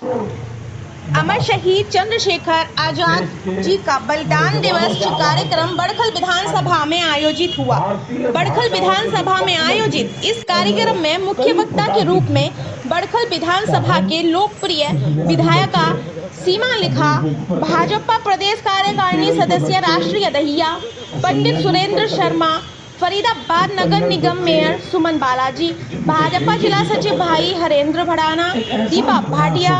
अमर शहीद चंद्रशेखर आजाद जी का बलिदान दिवस कार्यक्रम बड़खल विधानसभा में आयोजित हुआ। बड़खल विधानसभा में आयोजित इस कार्यक्रम में मुख्य वक्ता के रूप में बड़खल विधानसभा के लोकप्रिय विधायिका सीमा लिखा, भाजपा प्रदेश कार्यकारिणी सदस्य राष्ट्रीय दहिया पंडित सुरेंद्र शर्मा, फरीदाबाद नगर निगम मेयर सुमन बालाजी, भाजपा जिला सचिव भाई हरेंद्र भड़ाना, दीपा भाटिया,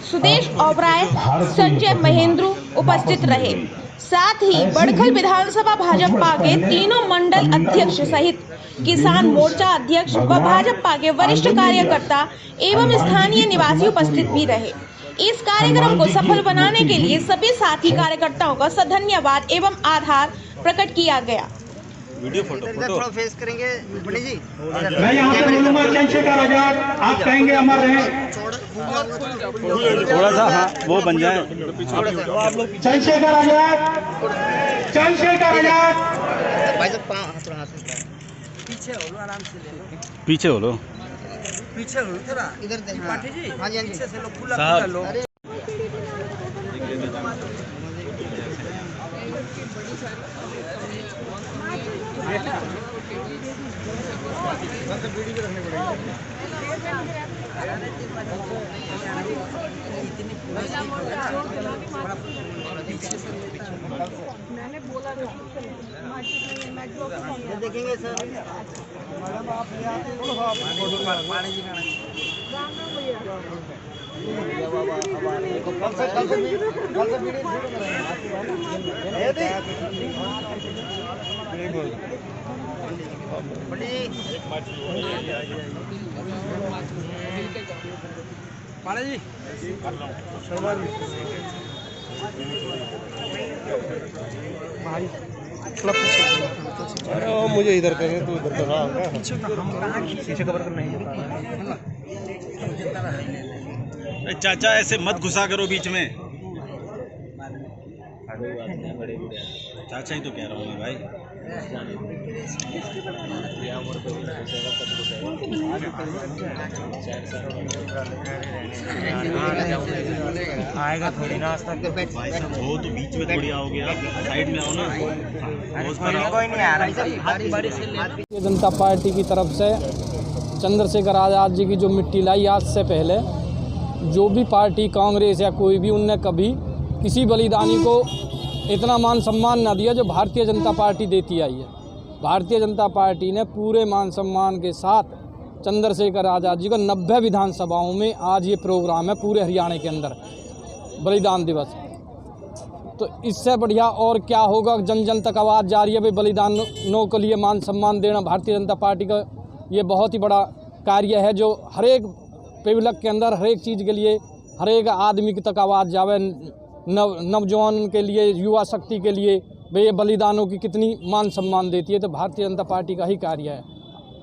सुदेश ओबराय, संजय महेंद्र उपस्थित रहे। साथ ही बड़खल विधानसभा भाजपा के तीनों मंडल अध्यक्ष सहित किसान मोर्चा अध्यक्ष व भाजपा के वरिष्ठ कार्यकर्ता एवं स्थानीय निवासी उपस्थित भी रहे। इस कार्यक्रम को सफल बनाने के लिए सभी साथी कार्यकर्ताओं का धन्यवाद एवं आभार प्रकट किया गया। वीडियो फोटो थोड़ा फेस करेंगे पंडित जी। मैं यहाँ से बोलूंगा चंद्रशेखर आजाद, आप कहेंगे अमर रहे। थोड़ा सा, हाँ वो बन जाए। चंद्रशेखर आजाद, चंद्रशेखर आजाद। भाई साहब थोड़ा हाथ पीछे हो लो, आराम से ले लो। पीछे हो लो, पीछे हो थोड़ा इधर देखिए पाठी जी। हाँ जी, पीछे से लो, खुला लो। मैंने बोला देखेंगे सर। मैडम आप ले आते हैं पानी जी अरे वो मुझे इधर करें तो इधर कर रहा होगा। पीछे कवर करना है। चाचा ऐसे मत घुसा करो बीच में। चाचा ही तो कह रहा हूँ मैं भाई। आएगा थोड़ी ना भाई साहब वो तो बीच में थोड़ी आओगे, आप साइड में आओ ना। कोई नहीं आ रहा। जनता पार्टी की तरफ से चंद्रशेखर आजाद जी की जो मिट्टी लाई, आज से पहले जो भी पार्टी कांग्रेस या कोई भी, उनने कभी किसी बलिदानी को इतना मान सम्मान ना दिया जो भारतीय जनता पार्टी देती आई है। भारतीय जनता पार्टी ने पूरे मान सम्मान के साथ चंद्रशेखर आजाद जी का 90 विधानसभाओं में आज ये प्रोग्राम है पूरे हरियाणा के अंदर, बलिदान दिवस। तो इससे बढ़िया और क्या होगा। जन जन तक आवाज़ जा रही है भाई, बलिदानों के लिए मान सम्मान देना भारतीय जनता पार्टी का ये बहुत ही बड़ा कार्य है, जो हर एक पब्लिक के अंदर हर एक चीज़ के लिए हर एक आदमी की तक आवाज़ जावे, नौजवान के लिए, युवा शक्ति के लिए भाई ये बलिदानों की कितनी मान सम्मान देती है। तो भारतीय जनता पार्टी का ही कार्य है।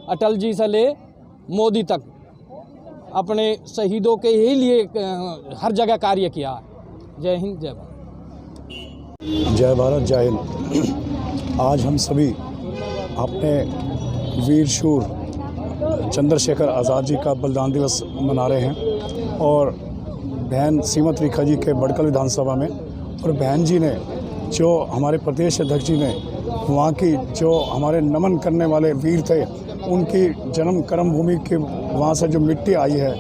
अटल जी से ले मोदी तक अपने शहीदों के ही लिए हर जगह कार्य किया है। जय हिंद, जय भारत। जय भारत, जय हिंद। आज हम सभी अपने वीर शूर चंद्रशेखर आज़ाद जी का बलिदान दिवस मना रहे हैं और बहन सीमत रेखा जी के बड़खल विधानसभा में, और बहन जी ने जो हमारे प्रदेश अध्यक्ष जी ने वहाँ की जो हमारे नमन करने वाले वीर थे, उनकी जन्म कर्म भूमि के वहाँ से जो मिट्टी आई है,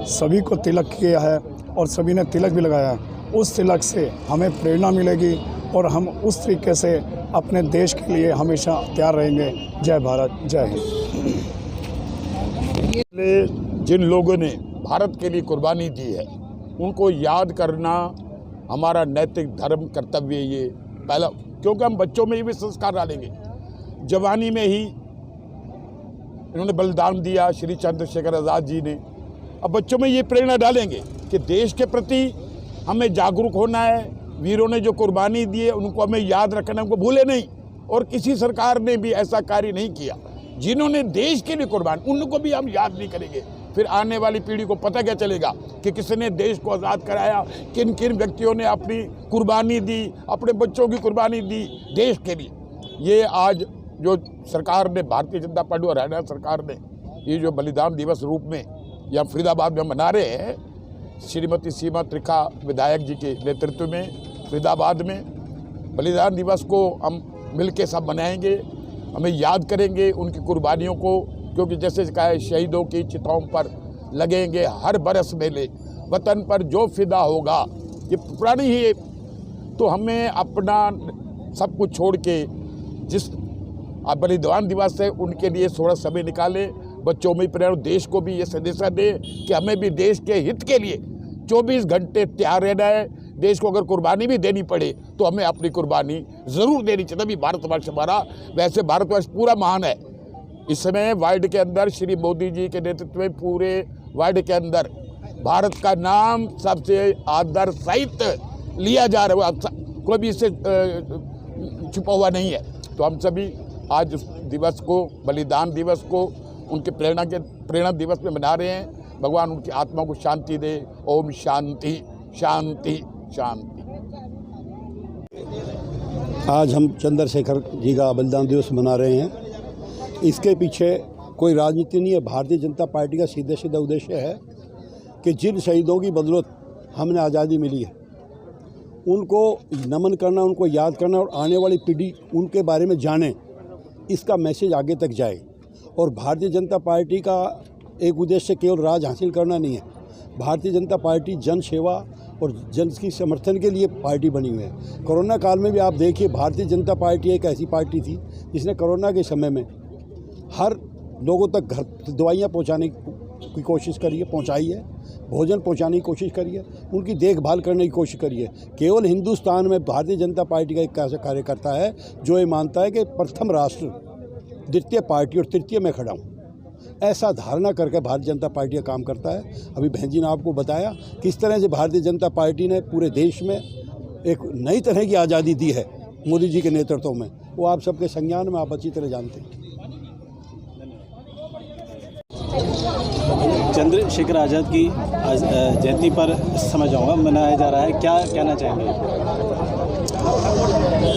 सभी को तिलक किया है और सभी ने तिलक भी लगाया है। उस तिलक से हमें प्रेरणा मिलेगी और हम उस तरीके से अपने देश के लिए हमेशा तैयार रहेंगे। जय भारत, जय हिंद। जिन लोगों ने भारत के लिए कुर्बानी दी है उनको याद करना हमारा नैतिक धर्म कर्तव्य ये पहला, क्योंकि हम बच्चों में भी संस्कार डालेंगे। जवानी में ही इन्होंने बलिदान दिया श्री चंद्रशेखर आज़ाद जी ने, अब बच्चों में ये प्रेरणा डालेंगे कि देश के प्रति हमें जागरूक होना है। वीरों ने जो कुर्बानी दी है उनको हमें याद रखना, उनको भूले नहीं। और किसी सरकार ने भी ऐसा कार्य नहीं किया। जिन्होंने देश के लिए कुर्बान, उनको भी हम याद नहीं करेंगे, फिर आने वाली पीढ़ी को पता क्या चलेगा कि किसने देश को आज़ाद कराया, किन किन व्यक्तियों ने अपनी कुर्बानी दी, अपने बच्चों की कुर्बानी दी देश के लिए। ये आज जो सरकार ने, भारतीय जनता पार्टी और हरियाणा सरकार ने ये जो बलिदान दिवस रूप में या फरीदाबाद में मना रहे हैं, श्रीमती सीमा त्रिखा विधायक जी के नेतृत्व में फरीदाबाद में बलिदान दिवस को हम मिलके सब मनाएंगे। हमें याद करेंगे उनकी कुर्बानियों को, क्योंकि जैसे कहा है शहीदों की चिताओं पर लगेंगे हर बरस मेले, वतन पर जो फिदा होगा, ये पुरानी ही है। तो हमें अपना सब कुछ छोड़ के जिस बलिदान दिवस है उनके लिए थोड़ा समय निकालें, बच्चों में प्रेरणा, देश को भी ये संदेश दें कि हमें भी देश के हित के लिए 24 घंटे तैयार रहना है। देश को अगर कुर्बानी भी देनी पड़े तो हमें अपनी कुर्बानी ज़रूर देनी चाहिए। तभी भारतवर्ष हमारा, वैसे भारतवर्ष पूरा महान है। इस समय वर्ल्ड के अंदर श्री मोदी जी के नेतृत्व में पूरे वर्ल्ड के अंदर भारत का नाम सबसे आदर सहित लिया जा रहा है, कोई भी इससे छुपा हुआ नहीं है। तो हम सभी आज उस दिवस को, बलिदान दिवस को उनके प्रेरणा दिवस में मना रहे हैं। भगवान उनकी आत्मा को शांति दे। ओम शांति शांति शांति। आज हम चंद्रशेखर जी का बलिदान दिवस मना रहे हैं। इसके पीछे कोई राजनीति नहीं है। भारतीय जनता पार्टी का सीधा सीधा उद्देश्य है कि जिन शहीदों की बदौलत हमने आज़ादी मिली है उनको नमन करना, उनको याद करना और आने वाली पीढ़ी उनके बारे में जाने, इसका मैसेज आगे तक जाए। और भारतीय जनता पार्टी का एक उद्देश्य केवल राज हासिल करना नहीं है। भारतीय जनता पार्टी जन सेवा और जन की समर्थन के लिए पार्टी बनी हुई है। कोरोना काल में भी आप देखिए, भारतीय जनता पार्टी एक ऐसी पार्टी थी जिसने कोरोना के समय में हर लोगों तक घर दवाइयाँ पहुँचाने की कोशिश करी है, पहुँचाई है, भोजन पहुँचाने की कोशिश करी है, उनकी देखभाल करने की कोशिश करी है। केवल हिंदुस्तान में भारतीय जनता पार्टी का एक ऐसा कार्यकर्ता है जो ये मानता है कि प्रथम राष्ट्र, द्वितीय पार्टी और तृतीय में खड़ा हूँ, ऐसा धारणा करके भारतीय जनता पार्टी का काम करता है। अभी बहन जी ने आपको बताया किस तरह से भारतीय जनता पार्टी ने पूरे देश में एक नई तरह की आज़ादी दी है मोदी जी के नेतृत्व में। वो आप सबके संज्ञान में, आप अच्छी तरह जानते हैं। चंद्रशेखर आज़ाद की जयंती पर समझ आऊँगा मनाया जा रहा है, क्या कहना चाहेंगे?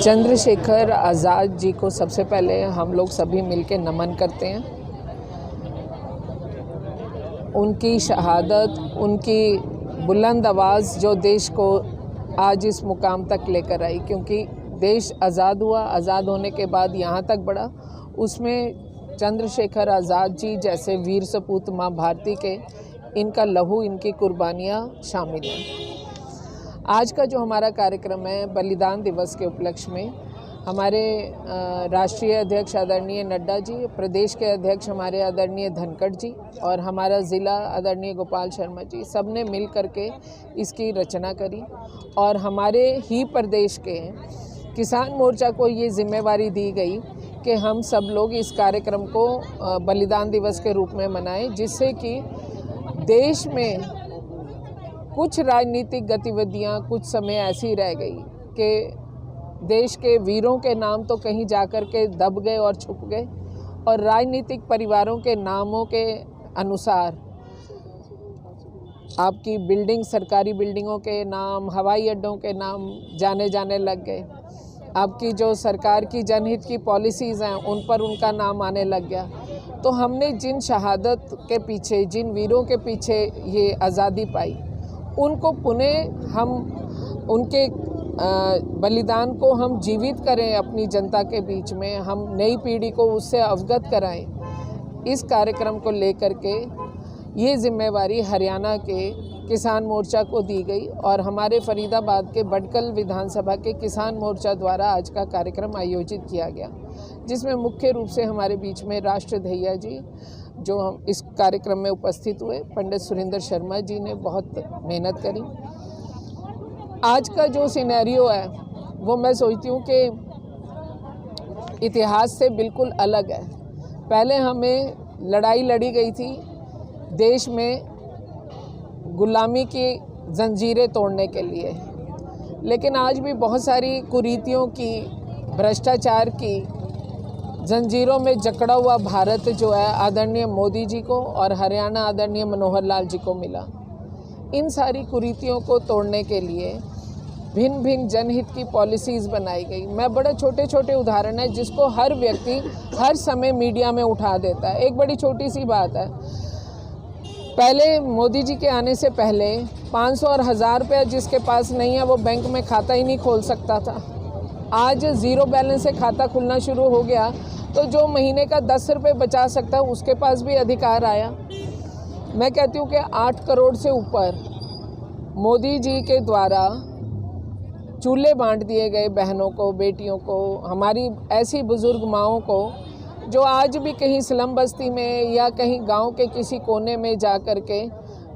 चंद्रशेखर आज़ाद जी को सबसे पहले हम लोग सभी मिलकर नमन करते हैं। उनकी शहादत, उनकी बुलंद आवाज़ जो देश को आज इस मुकाम तक लेकर आई, क्योंकि देश आज़ाद हुआ, आज़ाद होने के बाद यहाँ तक बढ़ा, उसमें चंद्रशेखर आज़ाद जी जैसे वीर सपूत माँ भारती के, इनका लहू, इनकी कुर्बानियाँ शामिल हैं। आज का जो हमारा कार्यक्रम है बलिदान दिवस के उपलक्ष्य में, हमारे राष्ट्रीय अध्यक्ष आदरणीय नड्डा जी, प्रदेश के अध्यक्ष हमारे आदरणीय धनखड़ जी और हमारा ज़िला आदरणीय गोपाल शर्मा जी, सब ने मिल करके इसकी रचना करी। और हमारे ही प्रदेश के किसान मोर्चा को ये जिम्मेवारी दी गई कि हम सब लोग इस कार्यक्रम को बलिदान दिवस के रूप में मनाएं, जिससे कि देश में कुछ राजनीतिक गतिविधियां कुछ समय ऐसी रह गई कि देश के वीरों के नाम तो कहीं जाकर के दब गए और छुप गए, और राजनीतिक परिवारों के नामों के अनुसार आपकी बिल्डिंग, सरकारी बिल्डिंगों के नाम, हवाई अड्डों के नाम जाने लग गए। आपकी जो सरकार की जनहित की पॉलिसीज़ हैं उन पर उनका नाम आने लग गया। तो हमने जिन शहादत के पीछे, जिन वीरों के पीछे ये आज़ादी पाई, उनको पुनः हम उनके बलिदान को हम जीवित करें अपनी जनता के बीच में, हम नई पीढ़ी को उससे अवगत कराएं। इस कार्यक्रम को लेकर के ये जिम्मेवारी हरियाणा के किसान मोर्चा को दी गई और हमारे फरीदाबाद के बडकल विधानसभा के किसान मोर्चा द्वारा आज का कार्यक्रम आयोजित किया गया, जिसमें मुख्य रूप से हमारे बीच में राष्ट्रध्येया जी जो हम इस कार्यक्रम में उपस्थित हुए, पंडित सुरेंद्र शर्मा जी ने बहुत मेहनत करी। आज का जो सिनेरियो है वो मैं सोचती हूँ कि इतिहास से बिल्कुल अलग है। पहले हमें लड़ाई लड़ी गई थी देश में गुलामी की जंजीरें तोड़ने के लिए, लेकिन आज भी बहुत सारी कुरीतियों की, भ्रष्टाचार की जंजीरों में जकड़ा हुआ भारत जो है आदरणीय मोदी जी को और हरियाणा आदरणीय मनोहर लाल जी को मिला। इन सारी कुरीतियों को तोड़ने के लिए भिन्न भिन्न जनहित की पॉलिसीज़ बनाई गई। मैं बड़े छोटे छोटे उदाहरण है जिसको हर व्यक्ति हर समय मीडिया में उठा देता है। एक बड़ी छोटी सी बात है, पहले मोदी जी के आने से पहले 500 और 1000 रुपया जिसके पास नहीं है वो बैंक में खाता ही नहीं खोल सकता था। आज ज़ीरो बैलेंस से खाता खुलना शुरू हो गया, तो जो महीने का 10 रुपये बचा सकता है उसके पास भी अधिकार आया। मैं कहती हूँ कि 8 करोड़ से ऊपर मोदी जी के द्वारा चूल्हे बांट दिए गए बहनों को, बेटियों को, हमारी ऐसी बुज़ुर्ग माँओं को जो आज भी कहीं स्लम बस्ती में या कहीं गांव के किसी कोने में जा कर के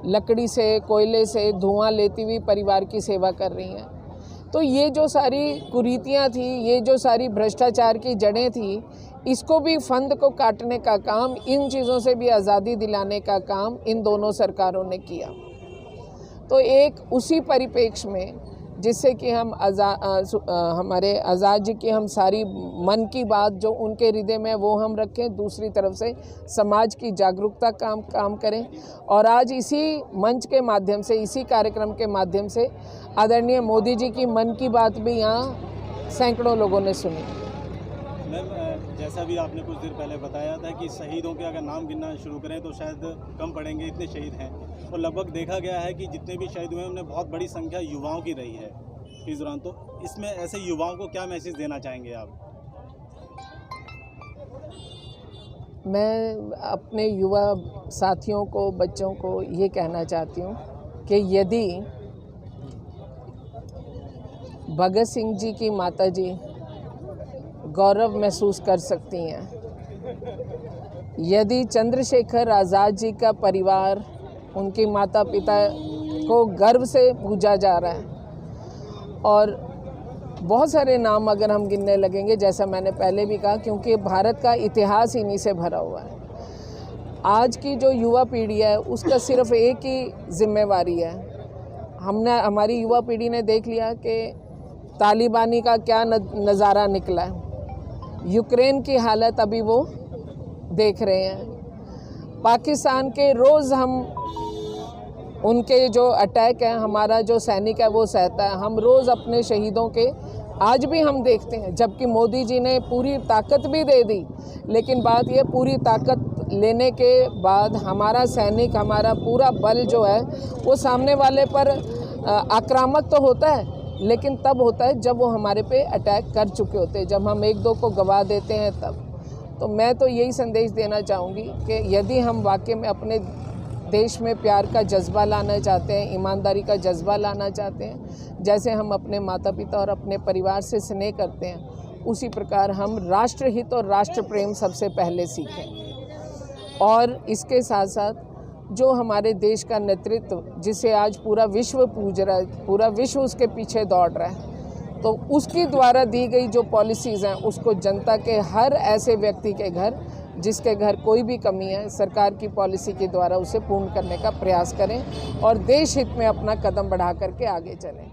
लकड़ी से, कोयले से धुआं लेती हुई परिवार की सेवा कर रही हैं। तो ये जो सारी कुरीतियाँ थी, ये जो सारी भ्रष्टाचार की जड़ें थी, इसको भी फंद को काटने का काम, इन चीज़ों से भी आज़ादी दिलाने का काम इन दोनों सरकारों ने किया। तो एक उसी परिप्रेक्ष्य में जिससे कि हम हमारे आज़ाद जी की हम सारी मन की बात जो उनके हृदय में वो हम रखें, दूसरी तरफ से समाज की जागरूकता काम करें। और आज इसी मंच के माध्यम से, इसी कार्यक्रम के माध्यम से आदरणीय मोदी जी की मन की बात भी यहाँ सैकड़ों लोगों ने सुनी। मैम, जैसा भी आपने कुछ देर पहले बताया था कि शहीदों के अगर नाम गिनना शुरू करें तो शायद कम पड़ेंगे, इतने शहीद हैं। और लगभग देखा गया है कि जितने भी शहीद हुए हैं उनमें बहुत बड़ी संख्या युवाओं की रही है इस दौरान। तो इसमें ऐसे युवाओं को क्या मैसेज देना चाहेंगे आप? मैं अपने युवा साथियों को, बच्चों को ये कहना चाहती हूँ कि यदि भगत सिंह जी की माता जी गौरव महसूस कर सकती हैं, यदि चंद्रशेखर आज़ाद जी का परिवार, उनके माता पिता को गर्व से पूजा जा रहा है, और बहुत सारे नाम अगर हम गिनने लगेंगे, जैसा मैंने पहले भी कहा, क्योंकि भारत का इतिहास इन्हीं से भरा हुआ है। आज की जो युवा पीढ़ी है उसका सिर्फ एक ही जिम्मेवारी है। हमारी युवा पीढ़ी ने देख लिया कि तालिबानी का क्या नज़ारा निकला है, यूक्रेन की हालत अभी वो देख रहे हैं, पाकिस्तान के रोज़ हम उनके जो अटैक है, हमारा जो सैनिक है वो सहता है, हम रोज़ अपने शहीदों के आज भी हम देखते हैं। जबकि मोदी जी ने पूरी ताकत भी दे दी, लेकिन बात ये, पूरी ताकत लेने के बाद हमारा सैनिक, हमारा पूरा बल जो है वो सामने वाले पर आक्रामक तो होता है, लेकिन तब होता है जब वो हमारे पे अटैक कर चुके होते हैं, जब हम एक दो को गवा देते हैं तब। तो मैं तो यही संदेश देना चाहूँगी कि यदि हम वाकई में अपने देश में प्यार का जज्बा लाना चाहते हैं, ईमानदारी का जज्बा लाना चाहते हैं, जैसे हम अपने माता पिता और अपने परिवार से स्नेह करते हैं, उसी प्रकार हम राष्ट्रहित और राष्ट्र प्रेम सबसे पहले सीखें। और इसके साथ साथ जो हमारे देश का नेतृत्व, जिसे आज पूरा विश्व पूज रहा है, पूरा विश्व उसके पीछे दौड़ रहा है, तो उसकी द्वारा दी गई जो पॉलिसीज़ हैं उसको जनता के हर ऐसे व्यक्ति के घर, जिसके घर कोई भी कमी है, सरकार की पॉलिसी के द्वारा उसे पूर्ण करने का प्रयास करें और देश हित में अपना कदम बढ़ा करके आगे चलें।